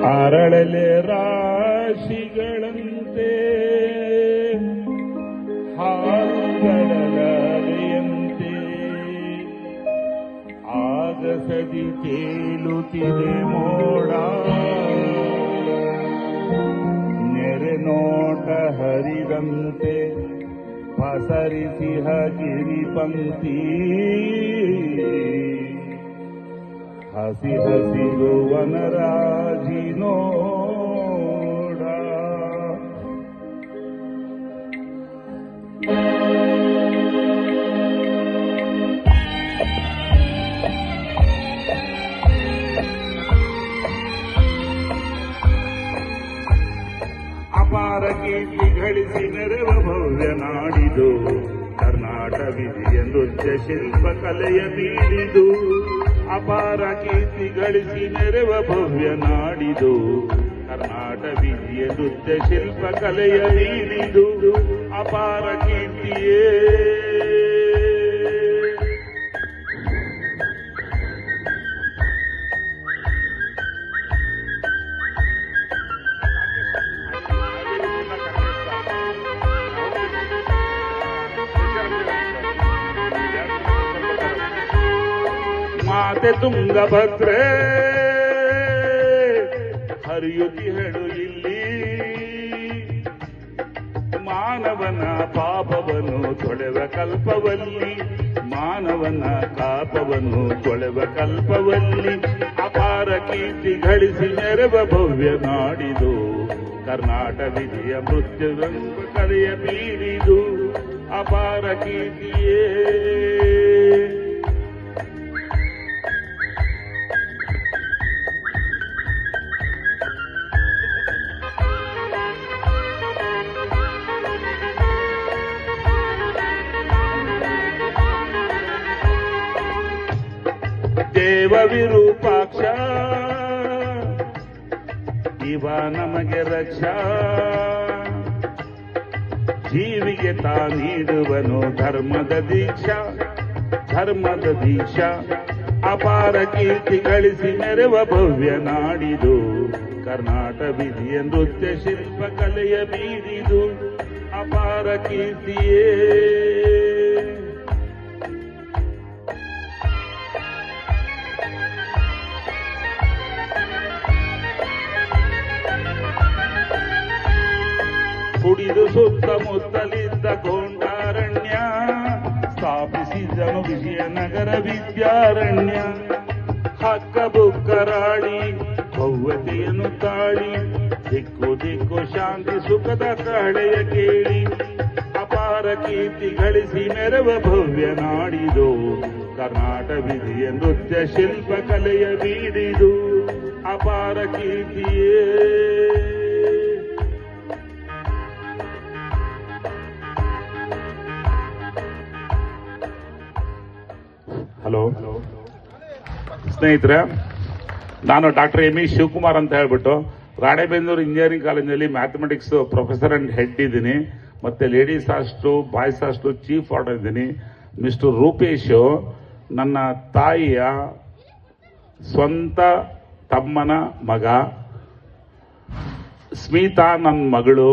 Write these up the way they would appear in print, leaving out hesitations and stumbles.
ಅರಳಲೆ ರಾಶಿಗಳಂತೆ ಹಾಲುಗಳಲೆಯಂತೆ ಆಗಸದಿ ತೇಲುತ್ತಿದೆ ಮೋಡ ನೆರೆ ನೋಟ ಹರಿದಂತೆ ಪಸರಿಸಿಹ ಗಿರಿಪಂಕ್ತಿ ಹಸಿ ಹಸಿರು ವನರಾಜಿ ನೋಡ ಅಪಾರ ಕೀರ್ತಿ ಗಳಿಸಿ ನೆರವ ಭವ್ಯ ನಾಡಿದು ಕರ್ನಾಟಕ ವಿಧಿಯ ನೃತ್ಯ ಶಿಲ್ಪ ಕಲೆಯ ಬೀಡಿದು ಅಪಾರ ಕೀರ್ತಿ ಗಳಿಸಿ ನೆರವ ಭವ್ಯ ನಾಡಿದು ಕರ್ನಾಟಕ ವಿಧಿಯ ನೃತ್ಯ ಶಿಲ್ಪ ಕಲೆಯ ಬೀಡಿದು ಅಪಾರ ಕೀರ್ತಿಯೇ ಮಾತೆ ತುಂಗಭದ್ರೆ ಹರಿಯುತ್ತಿಹಳು ಇಲ್ಲಿ ಮಾನವನ ಪಾಪವನ್ನು ತೊಳೆವ ಕಲ್ಪವಲ್ಲಿ ಮಾನವನ ಪಾಪವನ್ನು ತೊಳೆವ ಕಲ್ಪವಲ್ಲಿ ಅಪಾರ ಕೀರ್ತಿ ಗಳಿಸಿ ನೆರವ ಭವ್ಯ ನಾಡಿದು ಕರ್ನಾಟಕ ವಿಧಿಯ ಮೃತ್ಯುರಂಗ ಕಲೆಯ ಬೀರಿದು ಅಪಾರ ಕೀರ್ತಿಯೇ ದೇವ ವಿರೂಪಾಕ್ಷ ಇವ ನಮಗೆ ರಕ್ಷಾ ಜೀವಿಗೆ ತಾ ನೀಡುವನು ಧರ್ಮದ ದೀಕ್ಷಾ ಅಪಾರ ಕೀರ್ತಿ ಗಳಿಸಿ ನೆರವ ಭವ್ಯ ನಾಡಿದು ಕರ್ನಾಟಕ ವಿಧಿಯ ನೃತ್ಯ ಶಿಲ್ಪ ಕಲೆಯ ಬೀರಿದು ಅಪಾರ ಕೀರ್ತಿಯೇ ಕುಡಿದು ಸುತ್ತಮುತ್ತಲಿದ್ದ ಗೊಂಡಾರಣ್ಯ ಸ್ಥಾಪಿಸಿದನು ವಿಜಯನಗರ ವಿದ್ಯಾರಣ್ಯ ಹಕ್ಕ ಬುಕ್ಕರಾಡಿ ಭವ್ಯತೆಯನ್ನು ತಾಳಿ ದಿಕ್ಕು ದಿಕ್ಕು ಶಾಂತಿ ಸುಖದ ಕಹಳೆಯ ಕೇಳಿ ಅಪಾರ ಕೀರ್ತಿ ಗಳಿಸಿ ನೆರವ ಭವ್ಯ ನಾಡಿದು ಕರ್ನಾಟಕ ವಿಧಿಯ ನೃತ್ಯ ಶಿಲ್ಪ ಕಲೆಯ ಬೀಡಿದು ಅಪಾರ ಕೀರ್ತಿಯೇ ಹಲೋ ಸ್ನೇಹಿತರೆ, ನಾನು ಡಾಕ್ಟರ್ ಎಂ ಇ ಶಿವಕುಮಾರ್ ಅಂತ ಹೇಳ್ಬಿಟ್ಟು ರಾಣೆಬೆನ್ನೂರು ಇಂಜಿನಿಯರಿಂಗ್ ಕಾಲೇಜಿನಲ್ಲಿ ಮ್ಯಾಥಮೆಟಿಕ್ಸ್ ಪ್ರೊಫೆಸರ್ ಅಂಡ್ ಹೆಡ್ ಇದ್ದೀನಿ. ಮತ್ತೆ ladies hostel boys hostel chief order ಇದ್ದೀನಿ. ಮಿಸ್ಟರ್ ರೂಪೇಶ್ ನನ್ನ ತಾಯಿಯ ಸ್ವಂತ ತಮ್ಮನ ಮಗ. ಸ್ಮಿತಾ ನನ್ನ ಮಗಳು.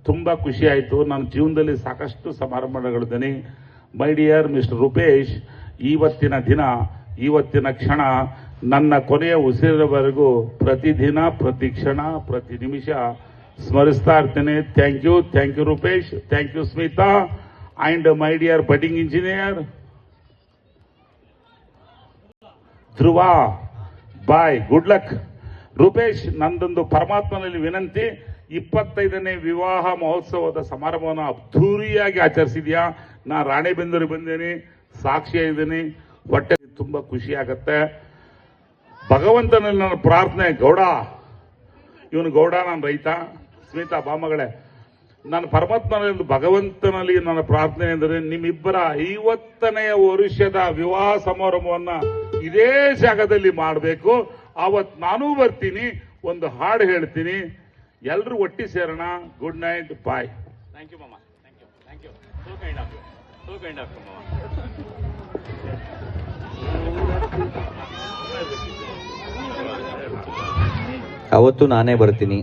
ತುಂಬ ಖುಷಿ ಆಯಿತು. ನನ್ನ ಜೀವನದಲ್ಲಿ ಸಾಕಷ್ಟು ಸಮಾರಂಭಗಳಿದ್ದೀನಿ. ಮೈ ಡಿಯರ್ ಮಿಸ್ಟರ್ ರೂಪೇಶ್, ಇವತ್ತಿನ ದಿನ, ಇವತ್ತಿನ ಕ್ಷಣ ನನ್ನ ಕೊನೆಯ ಉಸಿರಿನವರೆಗೂ ಪ್ರತಿದಿನ, ಪ್ರತಿ ಕ್ಷಣ, ಪ್ರತಿ ನಿಮಿಷ ಸ್ಮರಿಸ್ತಾ ಇರ್ತೇನೆ. Thank you Rupesh, thank you Smita, and my dear budding engineer Dhruva. Bye, good luck. Rupesh, ನಂದೊಂದು ಪರಮಾತ್ಮನಲ್ಲಿ ವಿನಂತಿ, 25ನೇ ವಿವಾಹ ಮಹೋತ್ಸವದ ಸಮಾರಂಭವನ್ನು ಅದ್ಧೂರಿಯಾಗಿ ಆಚರಿಸಿದ್ಯಾ. ನಾ ರಾಣೆಬೆನ್ನೂರಿಗೆ ಬಂದೇನೆ, ಸಾಕ್ಷಿಯಾಗಿದ್ದೀನಿ. ಹೊಟ್ಟೆ ತುಂಬ ಖುಷಿ ಆಗತ್ತೆ. ಭಗವಂತನಲ್ಲಿ ನನ್ನ ಪ್ರಾರ್ಥನೆ, ಗೌಡ, ಇವನು ಗೌಡ, ನಾನು ರೈತ. ಸ್ಮಿತಾ ಬಾಮಗಳೇ, ನನ್ನ ಪರಮಾತ್ಮನಲ್ಲಿ, ಭಗವಂತನಲ್ಲಿ ನನ್ನ ಪ್ರಾರ್ಥನೆ ಎಂದರೆ ನಿಮ್ಮಿಬ್ಬರ 50ನೇ ವರ್ಷದ ವಿವಾಹ ಸಮಾರಂಭವನ್ನ ಇದೇ ಜಾಗದಲ್ಲಿ ಮಾಡಬೇಕು. ಆವತ್ತು ನಾನೂ ಬರ್ತೀನಿ, ಒಂದು ಹಾಡು ಹೇಳ್ತೀನಿ, ಎಲ್ಲರೂ ಒಟ್ಟಿ ಸೇರೋಣ. Good night, bye. Thank you ಮಾಮ, thank you. So kind of you. So kind of you, ಮಾಮ. ಅವತ್ತು ನಾನೇ ಬರ್ತೀನಿ.